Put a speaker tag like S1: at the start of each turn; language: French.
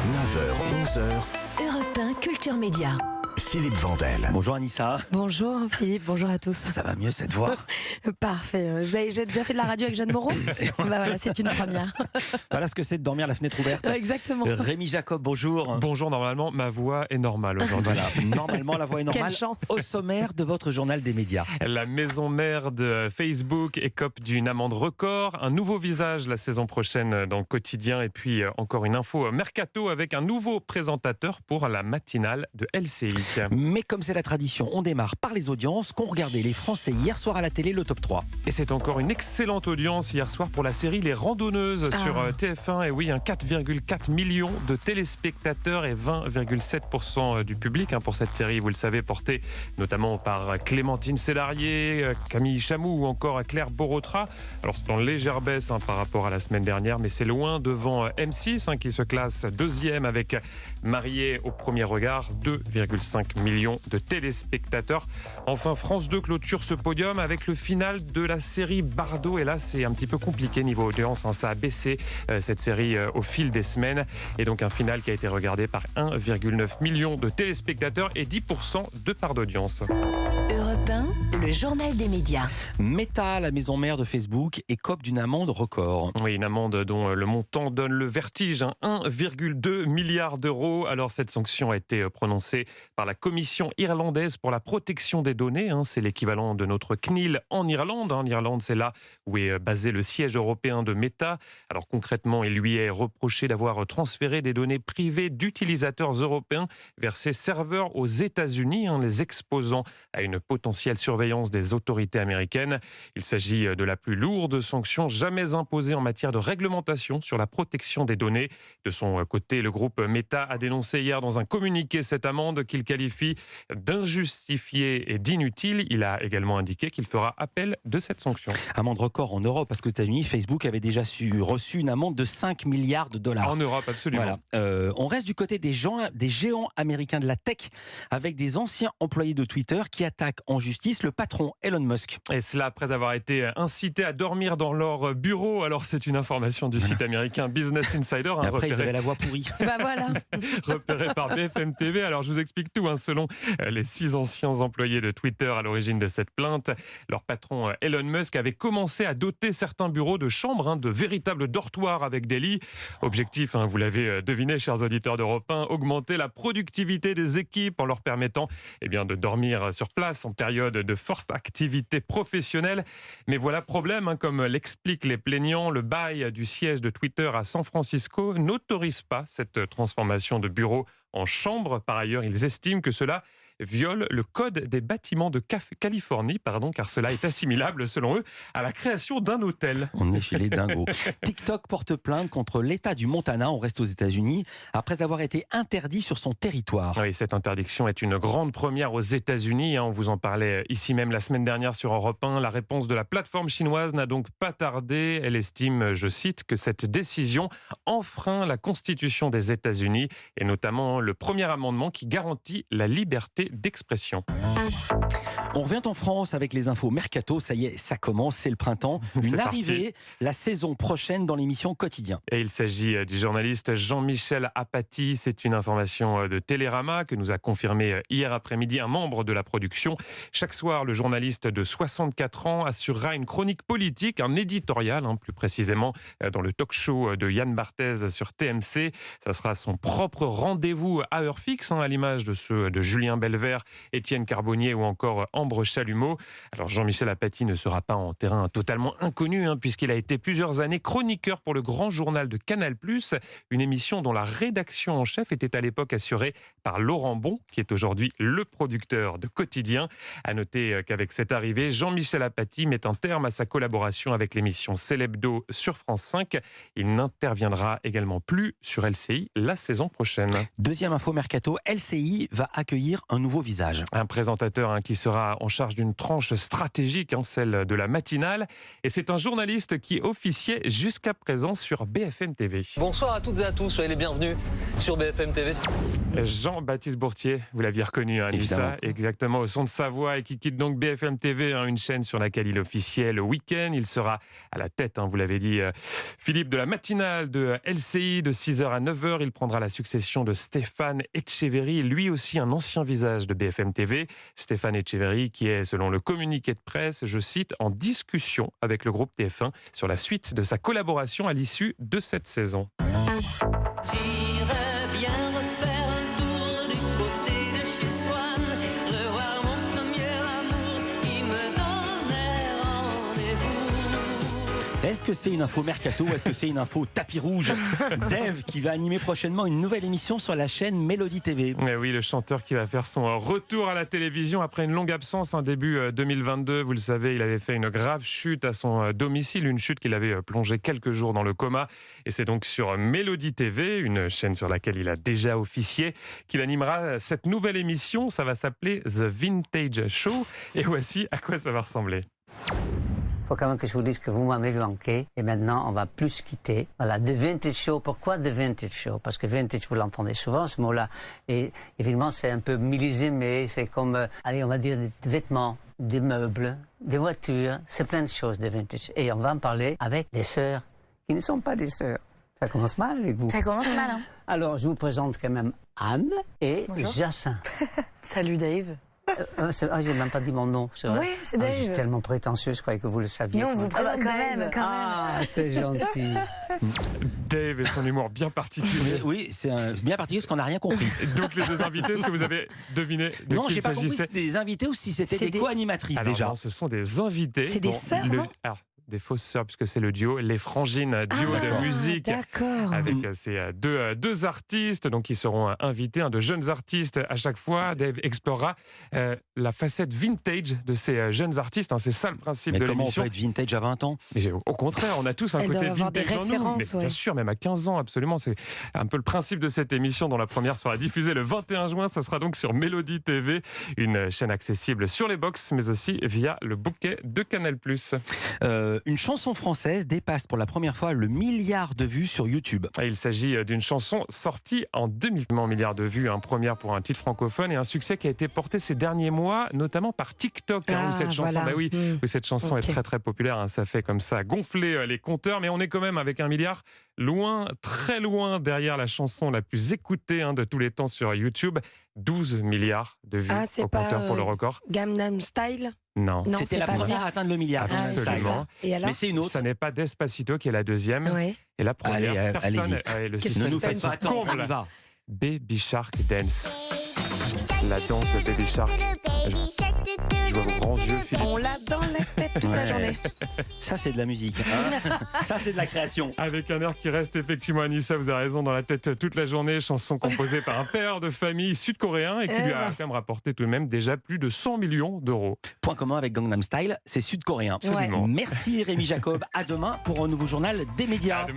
S1: 9h, 11h,
S2: Europe 1 Culture Média.
S1: Philippe Vandel.
S3: Bonjour Anissa.
S4: Bonjour Philippe, bonjour à tous.
S3: Ça va mieux cette voix?
S4: Parfait. J'ai déjà fait de la radio avec Jeanne Moreau. Voilà, c'est une première.
S3: Voilà ce que c'est de dormir la fenêtre ouverte.
S4: Exactement.
S3: Rémi Jacob, bonjour.
S5: Bonjour, normalement, ma voix est normale aujourd'hui.
S3: Voilà, normalement la voix est normale.
S4: Quelle chance.
S3: Au sommaire de votre journal des médias.
S5: La maison mère de Facebook écope d'une amende record, un nouveau visage la saison prochaine dans Quotidien et puis encore une info mercato avec un nouveau présentateur pour la matinale de LCI.
S3: Mais comme c'est la tradition, on démarre par les audiences qu'ont regardé les Français hier soir à la télé, le top 3.
S5: Et c'est encore une excellente audience hier soir pour la série Les Randonneuses sur TF1. Et oui, 4,4 millions de téléspectateurs et 20,7% du public pour cette série, vous le savez, portée notamment par Clémentine Célarié, Camille Chamou ou encore Claire Borotra. Alors c'est en légère baisse par rapport à la semaine dernière, mais c'est loin devant M6 qui se classe deuxième avec Mariée au premier regard, 2,5 millions de téléspectateurs. Enfin, France 2 clôture ce podium avec le final de la série Bardot. Et là, c'est un petit peu compliqué niveau audience. Ça a baissé cette série au fil des semaines. Et donc un final qui a été regardé par 1,9 million de téléspectateurs et 10% de part d'audience.
S2: Europe 1, le journal des médias.
S3: Meta, la maison mère de Facebook, écope d'une amende record.
S5: Oui, une amende dont le montant donne le vertige, 1,2 milliard d'euros. Alors cette sanction a été prononcée par la Commission irlandaise pour la protection des données. C'est l'équivalent de notre CNIL en Irlande. En Irlande, c'est là où est basé le siège européen de Meta. Alors concrètement, il lui est reproché d'avoir transféré des données privées d'utilisateurs européens vers ses serveurs aux États-Unis, les exposant à une potentielle surveillance des autorités américaines. Il s'agit de la plus lourde sanction jamais imposée en matière de réglementation sur la protection des données. De son côté, le groupe Meta a dénoncé hier dans un communiqué cette amende qu'il qualifie d'injustifiée et d'inutile. Il a également indiqué qu'il fera appel de cette sanction.
S3: Amende record en Europe, parce qu'aux États-Unis, Facebook avait déjà reçu une amende de 5 milliards de dollars.
S5: En Europe, absolument.
S3: Voilà. On reste du côté des géants américains de la tech, avec des anciens employés de Twitter qui attaquent en justice le patron Elon Musk.
S5: Et cela après avoir été incités à dormir dans leur bureau. Alors c'est une information du site américain Business Insider.
S3: Après, ils avaient la voix pourrie.
S4: Voilà.
S5: Repéré par BFM TV. Alors je vous explique tout. Selon les 6 anciens employés de Twitter à l'origine de cette plainte, leur patron Elon Musk avait commencé à doter certains bureaux de chambres, de véritables dortoirs avec des lits. Objectif, vous l'avez deviné, chers auditeurs d'Europe 1, augmenter la productivité des équipes en leur permettant de dormir sur place en période de forte activité professionnelle. Mais voilà problème, comme l'expliquent les plaignants, le bail du siège de Twitter à San Francisco n'autorise pas cette transformation de bureau en chambre. Par ailleurs, ils estiment que cela viole le code des bâtiments de Californie, car cela est assimilable, selon eux, à la création d'un hôtel.
S3: On est chez les dingos. TikTok porte plainte contre l'État du Montana, on reste aux États-Unis, après avoir été interdit sur son territoire.
S5: Oui, cette interdiction est une grande première aux États-Unis. On vous en parlait ici même la semaine dernière sur Europe 1. La réponse de la plateforme chinoise n'a donc pas tardé. Elle estime, je cite, que cette décision enfreint la Constitution des États-Unis et notamment le premier amendement qui garantit la liberté d'expression.
S3: On revient en France avec les infos mercato. Ça y est, ça commence, c'est le printemps. Une arrivée la saison prochaine dans l'émission Quotidien.
S5: Et il s'agit du journaliste Jean-Michel Apathy. C'est une information de Télérama que nous a confirmé hier après-midi un membre de la production. Chaque soir, le journaliste de 64 ans assurera une chronique politique, un éditorial, plus précisément dans le talk-show de Yann Barthès sur TMC. Ça sera son propre rendez-vous à heure fixe, à l'image de ceux de Julien Belvert, Étienne Carbonnier ou encore Ambre Chalumeau. Alors Jean-Michel Apathy ne sera pas en terrain totalement inconnu, puisqu'il a été plusieurs années chroniqueur pour le grand journal de Canal+, une émission dont la rédaction en chef était à l'époque assurée par Laurent Bon, qui est aujourd'hui le producteur de Quotidien. À noter qu'avec cette arrivée, Jean-Michel Apathy met un terme à sa collaboration avec l'émission Célébdo sur France 5. Il n'interviendra également plus sur LCI la saison prochaine.
S3: Deuxième info mercato, LCI va accueillir un nouveau visage.
S5: Un présentateur qui sera en charge d'une tranche stratégique, celle de la matinale. Et c'est un journaliste qui officiait jusqu'à présent sur BFM TV.
S6: Bonsoir à toutes et à tous, soyez les bienvenus sur BFM TV.
S5: Jean-Baptiste Bourtier, vous l'aviez reconnu, hein,
S3: Évidemment.
S5: Nissa, exactement, au son de sa voix, et qui quitte donc BFM TV, une chaîne sur laquelle il officiait le week-end. Il sera à la tête, vous l'avez dit, Philippe, de la matinale de LCI de 6h à 9h. Il prendra la succession de Stéphane Etcheverry, lui aussi un ancien visage de BFM TV. Stéphane Etcheverry qui est, selon le communiqué de presse, je cite, en discussion avec le groupe TF1 sur la suite de sa collaboration à l'issue de cette saison.
S6: J'irais bien refaire un tour du côté de chez Swann, revoir mon premier amour qui me donnait rendez-vous.
S3: Est-ce que c'est une info mercato ou est-ce que c'est une info tapis rouge? Dave qui va animer prochainement une nouvelle émission sur la chaîne Mélodie TV.
S5: Eh oui, le chanteur qui va faire son retour à la télévision après une longue absence, début 2022. Vous le savez, il avait fait une grave chute à son domicile, une chute qui l'avait plongé quelques jours dans le coma. Et c'est donc sur Mélodie TV, une chaîne sur laquelle il a déjà officié, qu'il animera cette nouvelle émission. Ça va s'appeler The Vintage Show. Et voici à quoi ça va ressembler.
S7: Il faut quand même que je vous dise que vous m'avez manqué et maintenant on va plus se quitter. Voilà, The Vintage Show. Pourquoi The Vintage Show? Parce que vintage, vous l'entendez souvent ce mot-là. Et évidemment, c'est un peu millésimé, c'est comme, allez, on va dire des vêtements, des meubles, des voitures, c'est plein de choses de vintage. Et on va en parler avec des sœurs qui ne sont pas des sœurs. Ça commence mal avec vous.
S4: Ça commence mal, hein.
S7: Alors, je vous présente quand même Anne et
S4: Bonjour.
S7: Jacinthe.
S4: Salut Dave.
S7: J'ai même pas dit mon nom, c'est vrai.
S4: Oui, c'est Dave.
S7: Je suis tellement prétentieux, je croyais que vous le saviez.
S4: Non, on
S7: moi.
S4: vous présente quand même.
S7: Ah, c'est gentil.
S5: Dave et son humour bien particulier.
S3: Oui, c'est bien particulier parce qu'on n'a rien compris.
S5: Donc les deux invités, est-ce que vous avez deviné de
S3: Non,
S5: qui
S3: j'ai
S5: il
S3: pas compris si
S5: s'agissait?
S3: c'était des invités ou si c'était
S4: C'est
S3: des co-animatrices
S5: Alors
S3: déjà.
S5: non, ce sont des invités.
S4: C'est des sœurs, non
S5: Des fausses sœurs, puisque c'est le duo Les Frangines, duo de musique.
S4: D'accord.
S5: Avec ces deux artistes donc qui seront invités, de jeunes artistes à chaque fois. Dave explorera la facette vintage de ces jeunes artistes. C'est ça le principe
S3: Mais
S5: de
S3: comment on
S5: l'émission.
S3: peut être vintage à 20 ans?
S5: Mais au contraire, on a tous un
S4: Elles
S5: côté
S4: doivent avoir des
S5: vintage en nous.
S4: références,
S5: Mais bien
S4: ouais.
S5: sûr, même à 15 ans, absolument. C'est un peu le principe de cette émission dont la première sera diffusée le 21 juin. Ça sera donc sur Mélodie TV, une chaîne accessible sur les box, mais aussi via le bouquet de Canal+.
S3: Une chanson française dépasse pour la première fois le milliard de vues sur YouTube.
S5: Il s'agit d'une chanson sortie en 2000. Milliard de vues, première pour un titre francophone et un succès qui a été porté ces derniers mois, notamment par TikTok, où cette chanson,
S4: voilà.
S5: où cette chanson
S4: Ok.
S5: est très très populaire. Ça fait comme ça gonfler les compteurs, mais on est quand même avec 1 milliard loin, très loin derrière la chanson la plus écoutée de tous les temps sur YouTube. 12 milliards de vues
S4: Ah, c'est
S5: au compteur
S4: pas,
S5: pour le record.
S4: Gangnam Style.
S5: Non.
S4: Non,
S3: C'était
S4: c'est
S3: la
S4: pas
S3: première
S4: ça.
S3: à atteindre le milliard.
S4: Ah, c'est
S5: Absolument.
S4: ça. Et alors
S3: Mais c'est une autre.
S5: Ça n'est pas Despacito qui est la deuxième.
S4: Ouais.
S5: Et la première
S3: Allez,
S5: personne,
S3: allez-y.
S5: le
S4: Quel
S5: suspense
S3: Ne nous faites pas attendre, on
S5: comble.
S3: y va.
S5: Baby Shark Dance. La danse de Baby Shark. Je vois vos grands yeux, Philippe.
S4: On l'a dans la tête toute la
S3: Ouais.
S4: journée.
S3: Ça, c'est de la musique. hein. Ça, c'est de la création.
S5: Avec un air qui reste effectivement, Anissa, vous avez raison, dans la tête toute la journée. Chanson composée par un père de famille sud-coréen et qui lui a quand même rapporté tout de même déjà plus de 100 millions d'euros.
S3: Point commun avec Gangnam Style, c'est sud-coréen.
S5: Absolument.
S3: Merci Rémi Jacob. À demain pour un nouveau journal des médias.